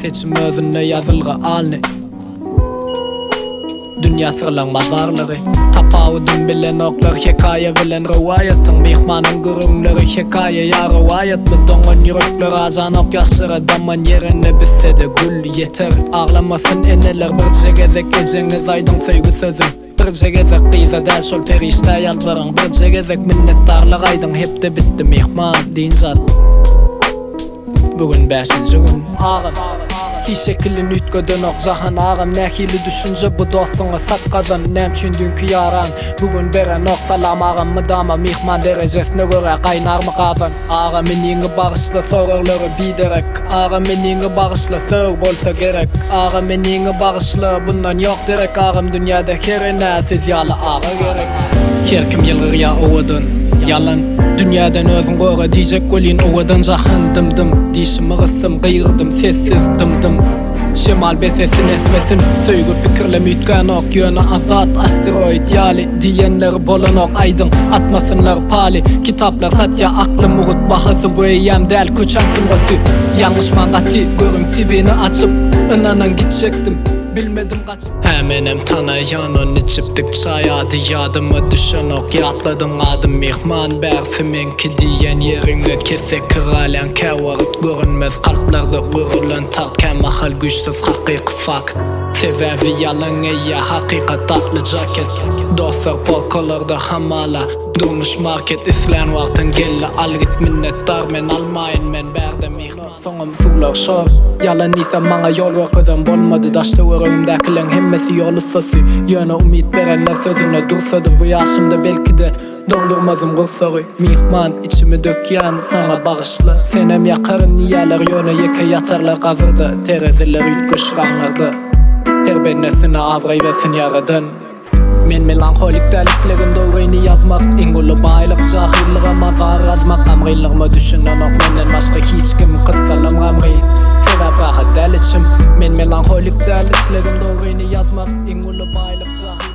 seçim özünde yazılgı alni. Dünya sırlan mazarları tapavudun bilen oklar hikaye bilen rivayatın mihmanın gurumları hikaye ya rivayat mı dongan yürekler azan ok yasıra daman yerine bitse de gül yeter ağlamasın eneler bir cegezek eceniz aydın sevgi sözüm bir cegezek bize del sol perişte yalvarın bir cegezek minnettarlık aydın hep de bitti mihman deyin zal. Bugün 5. gün ağam Ki şekilin ütködön ok zahan ağam Nehili düşünce bu dostuna sat kazan Nemçün dünkü yaran Bugün beren ok salam ağam mıdama Mihman derecesine göre kaynar mı kazan Ağam menini bağışla sorarları biderek Ağam menini bağışla sığ bolsa gerek Ağam menini bağışla bundan yok direk Ağam dünyada herine siz yalı ağa gerek Her kim yılgır ya oğudun yalan Dünyadan özün qoğa diyecek golin oğadan zahan dım Dişimi kıssım kıyırdım sessiz dım Şemal besesin esmesin Söygü pikirle mütkan ok yönü azat asteroid yali Diyenler bolan ok aydın atmasınlar pali Kitaplar satya aklım uğut bahası bu eyyem del köçansın götü Yanlış mangati görüm TV'ni açıp inanan gidecektim Bilmedim kaçıp Hemenem tanayan onu içiptik çay adı yadımı düşen ok Yatladım adım mihman bersiminki diyen yerine kesek kıralen kevarit görünmez kalplarda uğrulan tart kemahal güçsüz hakiki fakt Sebebi yalan eye hakikat tatlı jaket Dostlar polkalarda hamala Durmuş market islen vaktin gelle Al git minnettar men almayın men berde mihman Soňam sular şor Yalan ise maňa yol görkezem bolmady Daşta öýümdäkileň hemmesi ýoly sosy Ýöne umit berenler sözüne dursady Bu ýaşymda belki de dondurmazym gursagy Mihman içimi dökýän sana bağışla Senem yakaryn niýeler ýöne ýeke ýatarlar gazyrda Terezeler ýütgeş gaňarda Her bennesine avray versin yaradan Men melankolik däliflegim döwreyni yazmak Ingulu baylyk jahilliga mazar azmak Amrylygma düşünen ok menden başga hiç kim kıssalam gamry Sebäp rahat däl içim Men melankolik däliflegim döwreyni yazmak Ingulu baylyk jahilliga